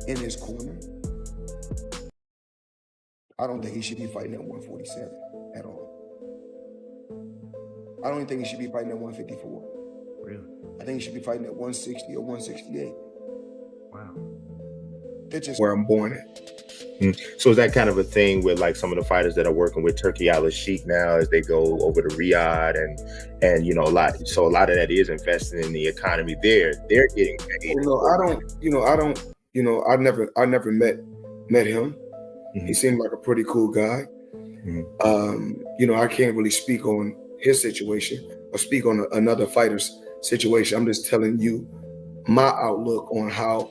in his corner, I don't think he should be fighting at 147 at all. I don't even think he should be fighting at 154. Really? I think he should be fighting at 160 or 168. Wow. That's just where I'm born at. So is that kind of a thing with like some of the fighters that are working with Turki Alalshikh now as they go over to Riyadh and a lot of that is investing in the economy there. They're getting paid. I never met him. Mm-hmm. He seemed like a pretty cool guy. Mm-hmm. I can't really speak on his situation or speak on another fighter's situation. I'm just telling you my outlook on how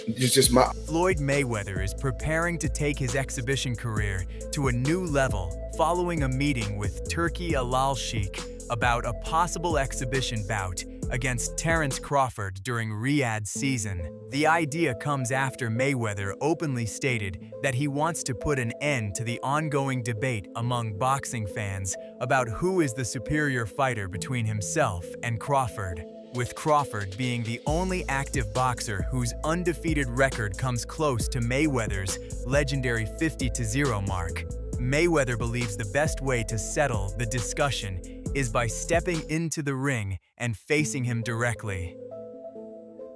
it's just my. Floyd Mayweather is preparing to take his exhibition career to a new level following a meeting with Turki Alalshikh about a possible exhibition bout against Terence Crawford during Riyadh season. The idea comes after Mayweather openly stated that he wants to put an end to the ongoing debate among boxing fans about who is the superior fighter between himself and Crawford, with Crawford being the only active boxer whose undefeated record comes close to Mayweather's legendary 50-0 mark. Mayweather believes the best way to settle the discussion is by stepping into the ring and facing him directly.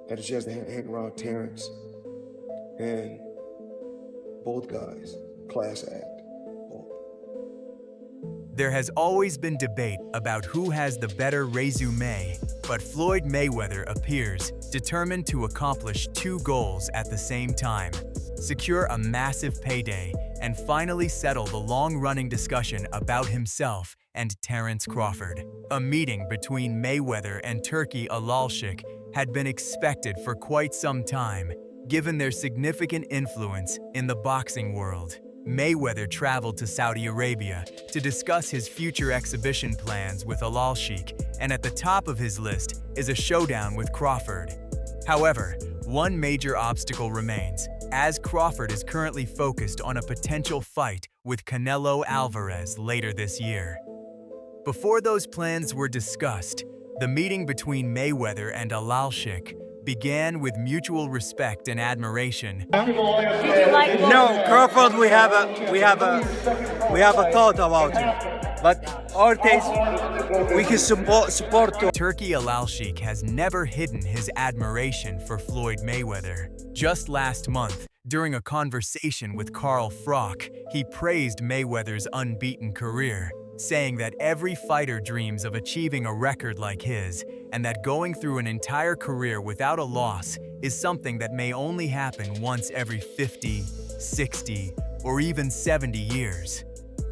Had a chance to hang around Terence, and both guys, class act. Both. There has always been debate about who has the better resume, but Floyd Mayweather appears determined to accomplish two goals at the same time: secure a massive payday and finally settle the long-running discussion about himself and Terence Crawford. A meeting between Mayweather and Turki Alalshikh had been expected for quite some time, given their significant influence in the boxing world. Mayweather traveled to Saudi Arabia to discuss his future exhibition plans with Alalshikh, and at the top of his list is a showdown with Crawford. However, one major obstacle remains, as Crawford is currently focused on a potential fight with Canelo Alvarez later this year. Before those plans were discussed, the meeting between Mayweather and Alalshikh began with mutual respect and admiration. No, Crawford, we have a thought about him, but our taste, we can support. Turki Alalshikh has never hidden his admiration for Floyd Mayweather. Just last month, during a conversation with Carl Froch, he praised Mayweather's unbeaten career, saying that every fighter dreams of achieving a record like his, and that going through an entire career without a loss is something that may only happen once every 50, 60, or even 70 years.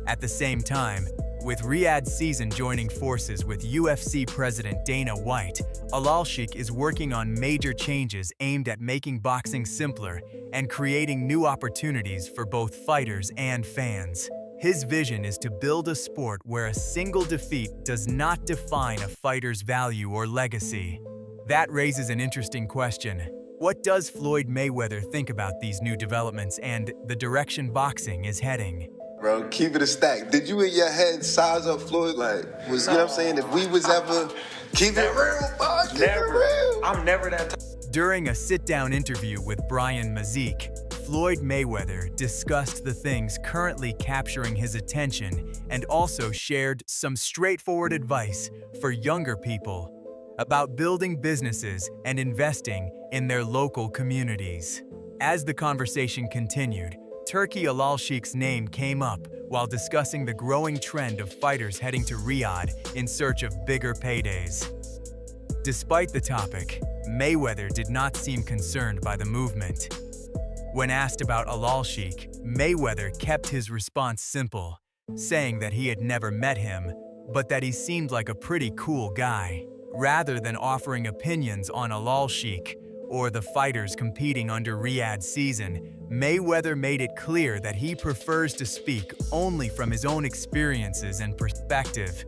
At the same time, with Riyadh season joining forces with UFC President Dana White, Alalshikh is working on major changes aimed at making boxing simpler and creating new opportunities for both fighters and fans. His vision is to build a sport where a single defeat does not define a fighter's value or legacy. That raises an interesting question. What does Floyd Mayweather think about these new developments and the direction boxing is heading? Bro, keep it a stack. Did you in your head size up Floyd? You know what I'm saying? If we was ever, keep it real, bro, keep it real. I'm never that type. During a sit-down interview with Brian Mazik, Floyd Mayweather discussed the things currently capturing his attention and also shared some straightforward advice for younger people about building businesses and investing in their local communities. As the conversation continued, Turki Alalshikh's name came up while discussing the growing trend of fighters heading to Riyadh in search of bigger paydays. Despite the topic, Mayweather did not seem concerned by the movement. When asked about Alalshikh, Mayweather kept his response simple, saying that he had never met him, but that he seemed like a pretty cool guy. Rather than offering opinions on Alalshikh or the fighters competing under Riyadh season, Mayweather made it clear that he prefers to speak only from his own experiences and perspective.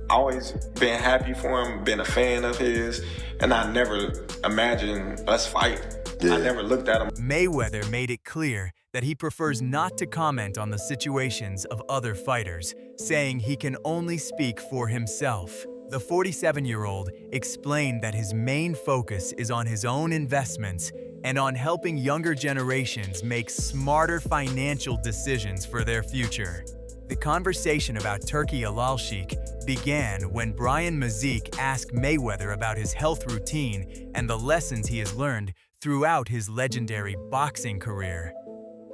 Always been happy for him, been a fan of his, and I never imagined us fight. I never looked at him. Mayweather made it clear that he prefers not to comment on the situations of other fighters, saying he can only speak for himself. The 47-year-old explained that his main focus is on his own investments and on helping younger generations make smarter financial decisions for their future. The conversation about Turki Alalshikh began when Brian Mazik asked Mayweather about his health routine and the lessons he has learned throughout his legendary boxing career.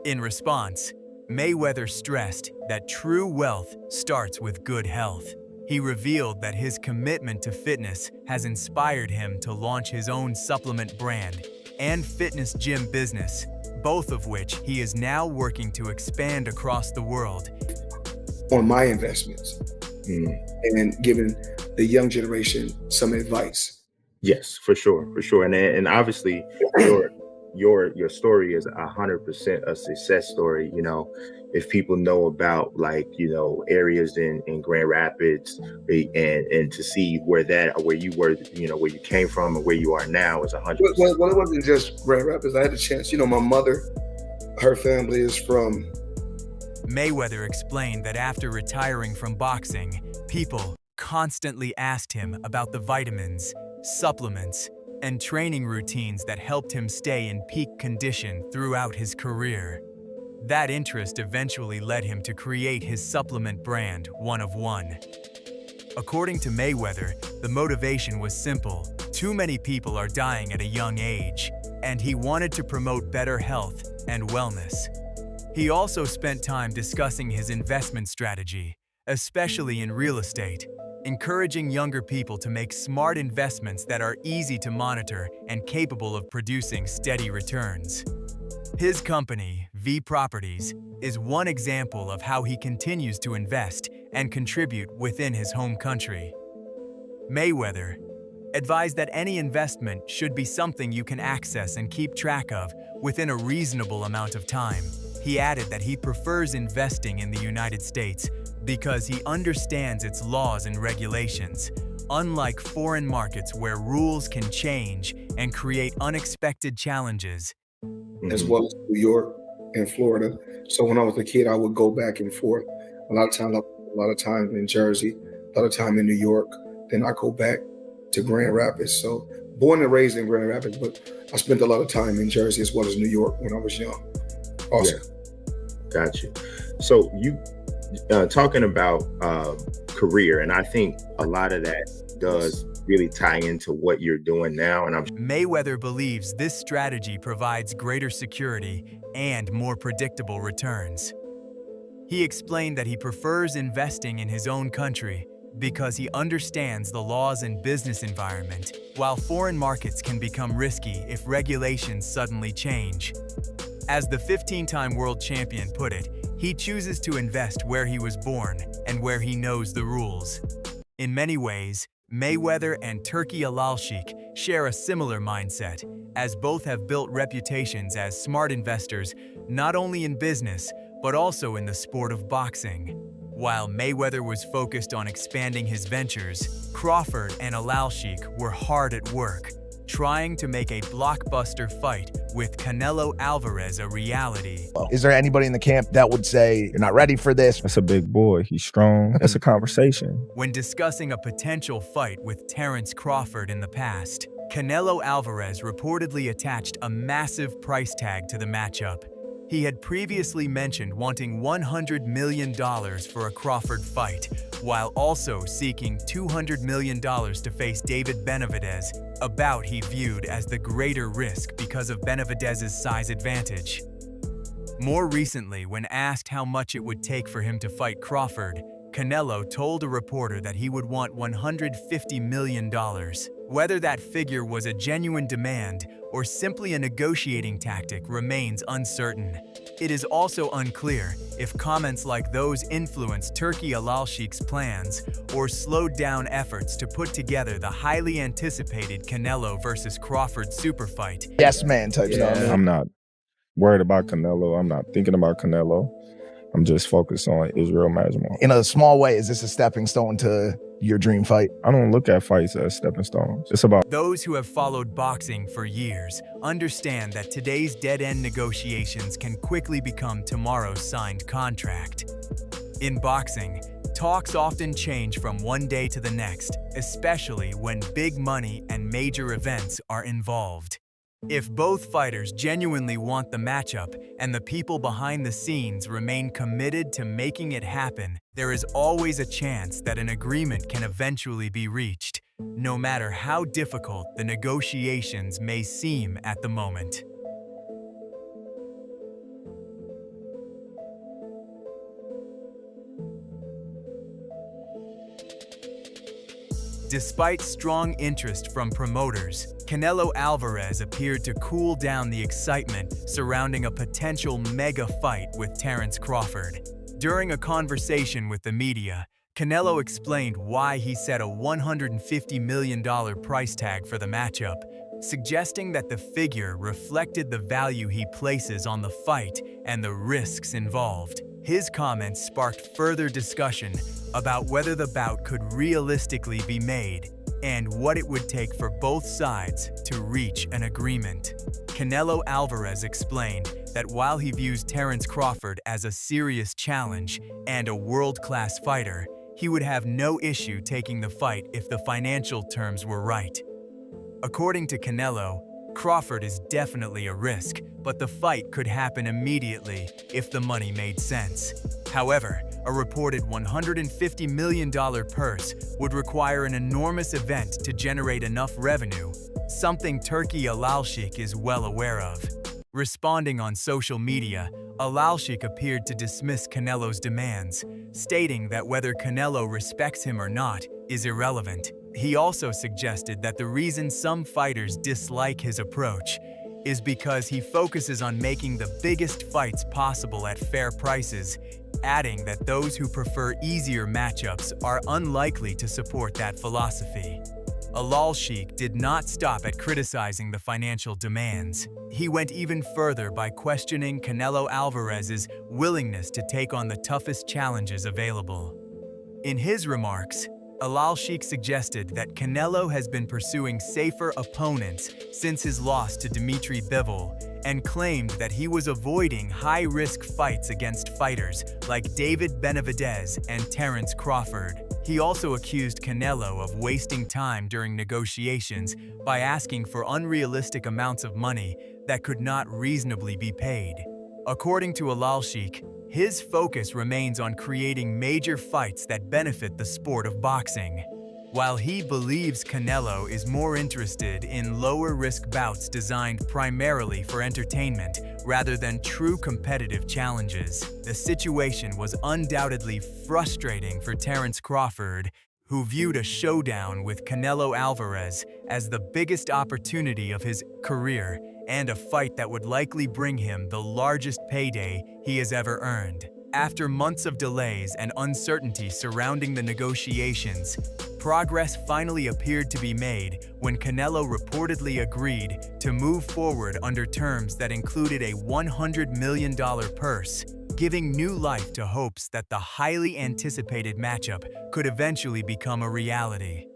In response, Mayweather stressed that true wealth starts with good health. He revealed that his commitment to fitness has inspired him to launch his own supplement brand and fitness gym business, both of which he is now working to expand across the world. On my investments and giving the young generation some advice. Yes, for sure, and obviously your story is 100% a success story. You know, if people know about, like, you know, areas in Grand Rapids, and to see where you were, you know, where you came from and where you are now is 100%. Well, it wasn't just Grand Rapids. I had a chance. You know, my mother, her family is from. Mayweather explained that after retiring from boxing, people constantly asked him about the vitamins, supplements, and training routines that helped him stay in peak condition throughout his career. That interest eventually led him to create his supplement brand, One of One. According to Mayweather, the motivation was simple. Too many people are dying at a young age, and he wanted to promote better health and wellness. He also spent time discussing his investment strategy, especially in real estate, encouraging younger people to make smart investments that are easy to monitor and capable of producing steady returns. His company, V Properties, is one example of how he continues to invest and contribute within his home country. Mayweather advised that any investment should be something you can access and keep track of within a reasonable amount of time. He added that he prefers investing in the United States because he understands its laws and regulations, unlike foreign markets where rules can change and create unexpected challenges. As well as New York and Florida. So when I was a kid, I would go back and forth. A lot of time in Jersey, a lot of time in New York. Then I go back to Grand Rapids. So born and raised in Grand Rapids, but I spent a lot of time in Jersey as well as New York when I was young. Awesome. Yeah. Got you. So you talking about career, and I think a lot of that does really tie into what you're doing now. And Mayweather believes this strategy provides greater security and more predictable returns. He explained that he prefers investing in his own country because he understands the laws and business environment, while foreign markets can become risky if regulations suddenly change. As the 15-time world champion put it, he chooses to invest where he was born and where he knows the rules. In many ways, Mayweather and Turki Alalshikh share a similar mindset, as both have built reputations as smart investors not only in business, but also in the sport of boxing. While Mayweather was focused on expanding his ventures, Crawford and Alalshikh were hard at work, trying to make a blockbuster fight with Canelo Alvarez a reality. Is there anybody in the camp that would say, you're not ready for this? That's a big boy. He's strong. That's a conversation. When discussing a potential fight with Terence Crawford in the past, Canelo Alvarez reportedly attached a massive price tag to the matchup. He had previously mentioned wanting $100 million for a Crawford fight, while also seeking $200 million to face David Benavidez, a bout he viewed as the greater risk because of Benavidez's size advantage. More recently, when asked how much it would take for him to fight Crawford, Canelo told a reporter that he would want $150 million. Whether that figure was a genuine demand or simply a negotiating tactic remains uncertain. It is also unclear if comments like those influenced Turki Alalshikh's plans or slowed down efforts to put together the highly anticipated Canelo versus Crawford super fight. Yes, man type stuff. I'm not worried about Canelo. I'm not thinking about Canelo. I'm just focused on Israel Majumdar. In a small way, is this a stepping stone to your dream fight? I don't look at fights as stepping stones. It's about Those who have followed boxing for years understand that today's dead-end negotiations can quickly become tomorrow's signed contract. In boxing, talks often change from one day to the next, especially when big money and major events are involved. If both fighters genuinely want the matchup and the people behind the scenes remain committed to making it happen, there is always a chance that an agreement can eventually be reached, no matter how difficult the negotiations may seem at the moment. Despite strong interest from promoters, Canelo Alvarez appeared to cool down the excitement surrounding a potential mega fight with Terence Crawford. During a conversation with the media, Canelo explained why he set a $150 million price tag for the matchup, suggesting that the figure reflected the value he places on the fight and the risks involved. His comments sparked further discussion about whether the bout could realistically be made and what it would take for both sides to reach an agreement. Canelo Alvarez explained that while he views Terence Crawford as a serious challenge and a world-class fighter, he would have no issue taking the fight if the financial terms were right. According to Canelo, Crawford is definitely a risk, but the fight could happen immediately if the money made sense. However, a reported $150 million purse would require an enormous event to generate enough revenue, something Turki Alalshikh is well aware of. Responding on social media, Alalshikh appeared to dismiss Canelo's demands, stating that whether Canelo respects him or not is irrelevant. He also suggested that the reason some fighters dislike his approach is because he focuses on making the biggest fights possible at fair prices, adding that those who prefer easier matchups are unlikely to support that philosophy. Alalshikh did not stop at criticizing the financial demands. He went even further by questioning Canelo Alvarez's willingness to take on the toughest challenges available. In his remarks, Alalshikh suggested that Canelo has been pursuing safer opponents since his loss to Dmitry Bivol and claimed that he was avoiding high-risk fights against fighters like David Benavidez and Terence Crawford. He also accused Canelo of wasting time during negotiations by asking for unrealistic amounts of money that could not reasonably be paid. According to Alalshikh, his focus remains on creating major fights that benefit the sport of boxing. While he believes Canelo is more interested in lower-risk bouts designed primarily for entertainment rather than true competitive challenges, the situation was undoubtedly frustrating for Terence Crawford, who viewed a showdown with Canelo Alvarez as the biggest opportunity of his career and a fight that would likely bring him the largest payday he has ever earned. After months of delays and uncertainty surrounding the negotiations, progress finally appeared to be made when Canelo reportedly agreed to move forward under terms that included a $100 million purse, giving new life to hopes that the highly anticipated matchup could eventually become a reality.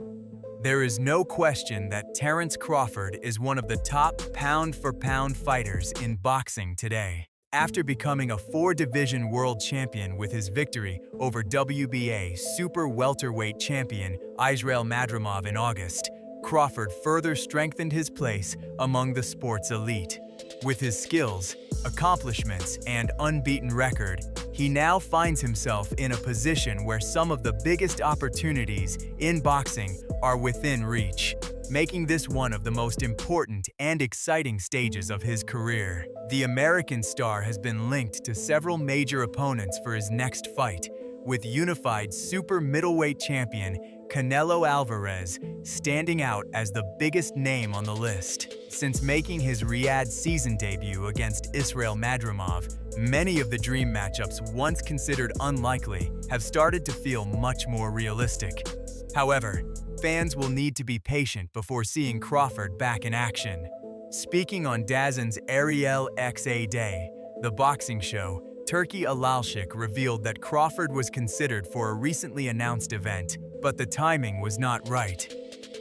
There is no question that Terence Crawford is one of the top pound-for-pound fighters in boxing today. After becoming a 4-division world champion with his victory over WBA super welterweight champion Israel Madrimov in August, Crawford further strengthened his place among the sport's elite. With his skills, accomplishments, and unbeaten record, he now finds himself in a position where some of the biggest opportunities in boxing are within reach, making this one of the most important and exciting stages of his career. The American star has been linked to several major opponents for his next fight, with unified super middleweight champion Canelo Alvarez standing out as the biggest name on the list. Since making his Riyadh season debut against Israel Madrimov, many of the dream matchups once considered unlikely have started to feel much more realistic. However, fans will need to be patient before seeing Crawford back in action. Speaking on DAZN's Ariel XA Day, the boxing show, Turki Alalshikh revealed that Crawford was considered for a recently announced event, but the timing was not right.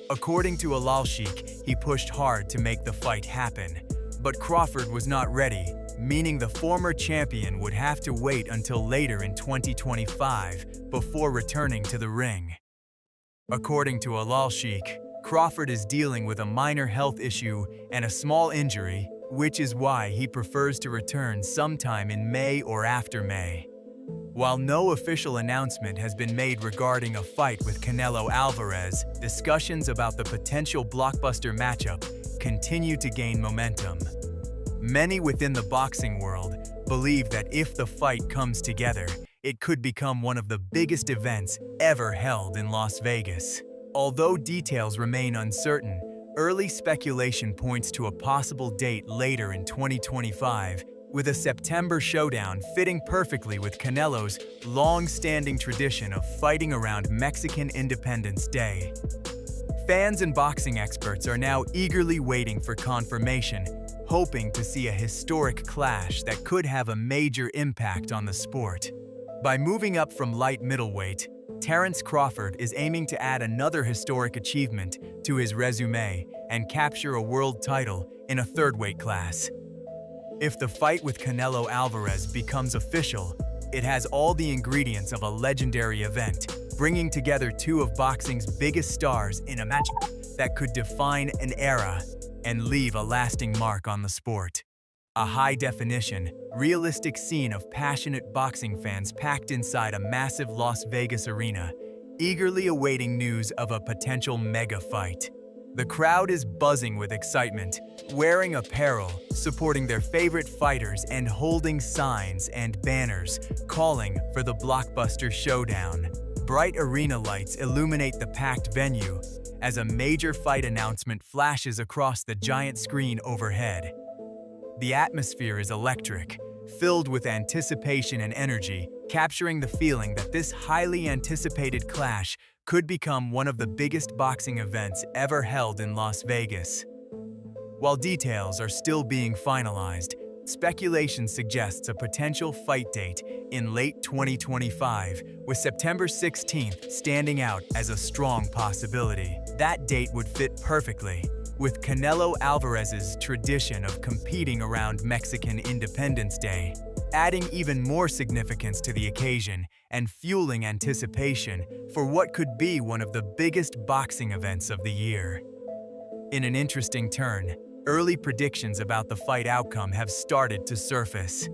According to Alalshikh, he pushed hard to make the fight happen, but Crawford was not ready, meaning the former champion would have to wait until later in 2025 before returning to the ring. According to Alalshikh, Crawford is dealing with a minor health issue and a small injury, which is why he prefers to return sometime in May or after May. While no official announcement has been made regarding a fight with Canelo Alvarez, discussions about the potential blockbuster matchup continue to gain momentum. Many within the boxing world believe that if the fight comes together, it could become one of the biggest events ever held in Las Vegas. Although details remain uncertain, early speculation points to a possible date later in 2025, with a September showdown fitting perfectly with Canelo's long-standing tradition of fighting around Mexican Independence Day. Fans and boxing experts are now eagerly waiting for confirmation, hoping to see a historic clash that could have a major impact on the sport. By moving up from light middleweight, Terence Crawford is aiming to add another historic achievement to his resume and capture a world title in a third-weight class. If the fight with Canelo Alvarez becomes official, it has all the ingredients of a legendary event, bringing together two of boxing's biggest stars in a match that could define an era and leave a lasting mark on the sport. A high-definition, realistic scene of passionate boxing fans packed inside a massive Las Vegas arena, eagerly awaiting news of a potential mega fight. The crowd is buzzing with excitement, wearing apparel, supporting their favorite fighters, and holding signs and banners calling for the blockbuster showdown. Bright arena lights illuminate the packed venue as a major fight announcement flashes across the giant screen overhead. The atmosphere is electric, filled with anticipation and energy, capturing the feeling that this highly anticipated clash could become one of the biggest boxing events ever held in Las Vegas. While details are still being finalized, speculation suggests a potential fight date in late 2025, with September 16th standing out as a strong possibility. That date would fit perfectly with Canelo Alvarez's tradition of competing around Mexican Independence Day, adding even more significance to the occasion and fueling anticipation for what could be one of the biggest boxing events of the year. In an interesting turn, early predictions about the fight outcome have started to surface.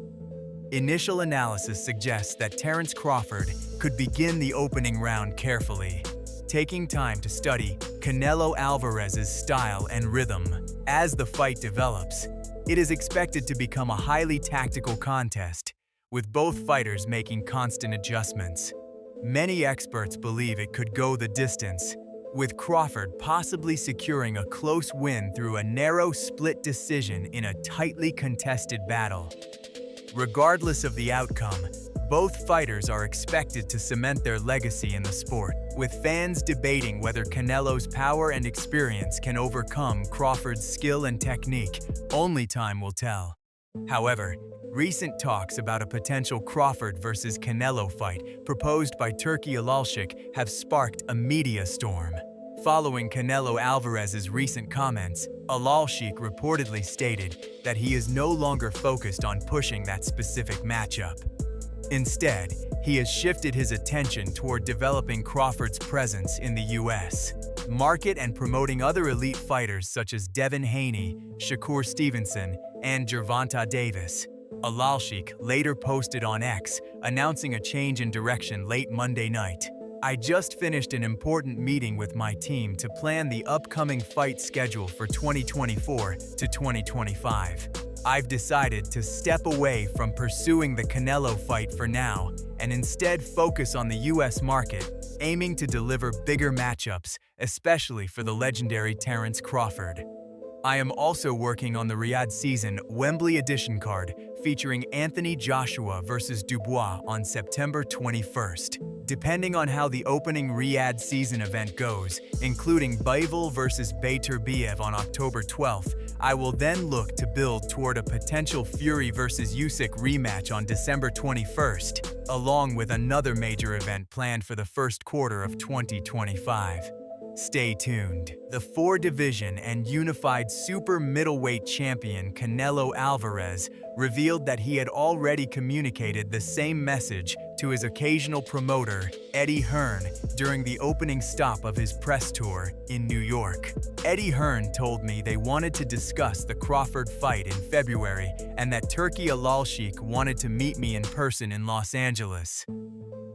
Initial analysis suggests that Terence Crawford could begin the opening round carefully, taking time to study Canelo Alvarez's style and rhythm. As the fight develops, it is expected to become a highly tactical contest, with both fighters making constant adjustments. Many experts believe it could go the distance, with Crawford possibly securing a close win through a narrow split decision in a tightly contested battle. Regardless of the outcome, both fighters are expected to cement their legacy in the sport, with fans debating whether Canelo's power and experience can overcome Crawford's skill and technique. Only time will tell. However, recent talks about a potential Crawford versus Canelo fight proposed by Turki Alalshikh have sparked a media storm. Following Canelo Alvarez's recent comments, Alalshikh reportedly stated that he is no longer focused on pushing that specific matchup. Instead, he has shifted his attention toward developing Crawford's presence in the U.S. market and promoting other elite fighters such as Devin Haney, Shakur Stevenson, and Gervonta Davis. Alalshikh later posted on X, announcing a change in direction late Monday night. "I just finished an important meeting with my team to plan the upcoming fight schedule for 2024 to 2025. I've decided to step away from pursuing the Canelo fight for now and instead focus on the U.S. market, aiming to deliver bigger matchups, especially for the legendary Terence Crawford. I am also working on the Riyadh season Wembley edition card featuring Anthony Joshua versus Dubois on September 21st. Depending on how the opening Riyadh season event goes, including Bivol versus Beterbiev on October 12th, I will then look to build toward a potential Fury versus Usyk rematch on December 21st, along with another major event planned for the first quarter of 2025. Stay tuned. The four-division and unified super middleweight champion Canelo Alvarez revealed that he had already communicated the same message to his occasional promoter, Eddie Hearn, during the opening stop of his press tour in New York. Eddie Hearn told me they wanted to discuss the Crawford fight in February and that Turki Alalshikh wanted to meet me in person in Los Angeles.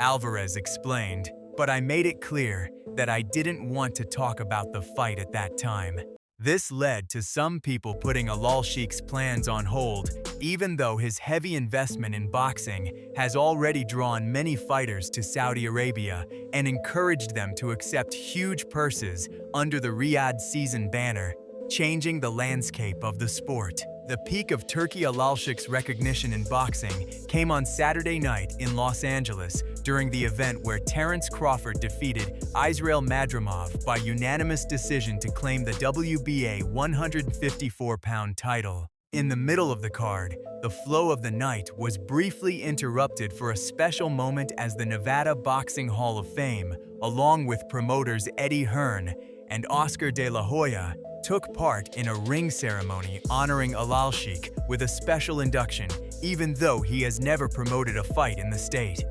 Alvarez explained, but I made it clear that I didn't want to talk about the fight at that time. This led to some people putting Alalshikh's plans on hold, even though his heavy investment in boxing has already drawn many fighters to Saudi Arabia and encouraged them to accept huge purses under the Riyadh season banner, changing the landscape of the sport. The peak of Turki Alalshikh's recognition in boxing came on Saturday night in Los Angeles during the event where Terence Crawford defeated Israil Madrimov by unanimous decision to claim the WBA 154-pound title. In the middle of the card, the flow of the night was briefly interrupted for a special moment as the Nevada Boxing Hall of Fame, along with promoters Eddie Hearn and Oscar de la Hoya, took part in a ring ceremony honoring Alalshikh with a special induction, even though he has never promoted a fight in the state.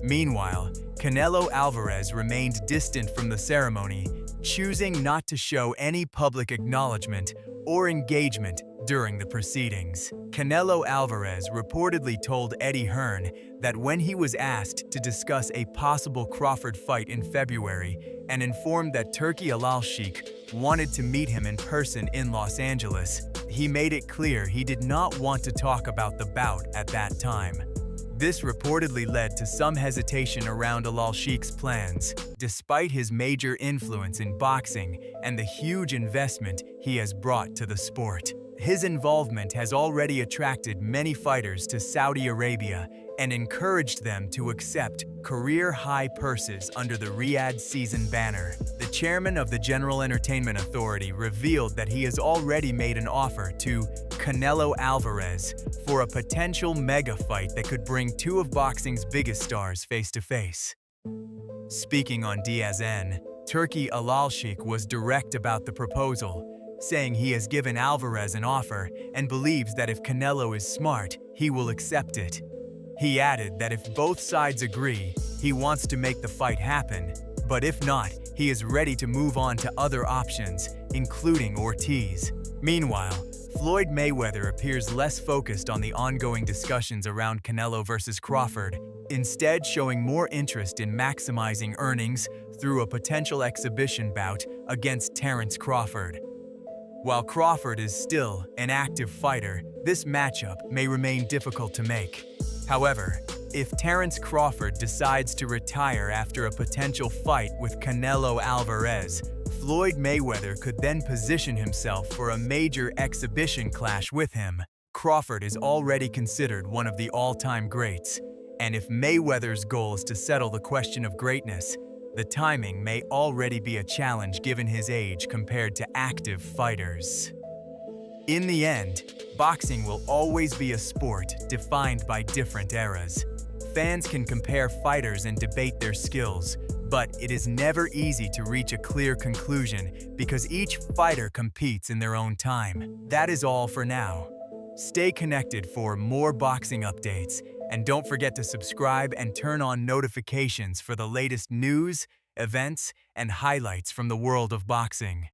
Meanwhile, Canelo Alvarez remained distant from the ceremony, choosing not to show any public acknowledgement or engagement during the proceedings. Canelo Alvarez reportedly told Eddie Hearn that when he was asked to discuss a possible Crawford fight in February and informed that Turki Alalshikh wanted to meet him in person in Los Angeles, he made it clear he did not want to talk about the bout at that time. This reportedly led to some hesitation around Alalshikh's plans, despite his major influence in boxing and the huge investment he has brought to the sport. His involvement has already attracted many fighters to Saudi Arabia and encouraged them to accept career-high purses under the Riyadh season banner. The chairman of the General Entertainment Authority revealed that he has already made an offer to Canelo Alvarez for a potential mega fight that could bring two of boxing's biggest stars face-to-face. Speaking on DSN, Turki Alalshikh was direct about the proposal, saying he has given Alvarez an offer and believes that if Canelo is smart, he will accept it. He added that if both sides agree, he wants to make the fight happen, but if not, he is ready to move on to other options, including Ortiz. Meanwhile, Floyd Mayweather appears less focused on the ongoing discussions around Canelo versus Crawford, instead showing more interest in maximizing earnings through a potential exhibition bout against Terence Crawford. While Crawford is still an active fighter, this matchup may remain difficult to make. However, if Terence Crawford decides to retire after a potential fight with Canelo Alvarez, Floyd Mayweather could then position himself for a major exhibition clash with him. Crawford is already considered one of the all-time greats, and if Mayweather's goal is to settle the question of greatness, the timing may already be a challenge given his age compared to active fighters. In the end, boxing will always be a sport defined by different eras. Fans can compare fighters and debate their skills, but it is never easy to reach a clear conclusion because each fighter competes in their own time. That is all for now. Stay connected for more boxing updates, and don't forget to subscribe and turn on notifications for the latest news, events, and highlights from the world of boxing.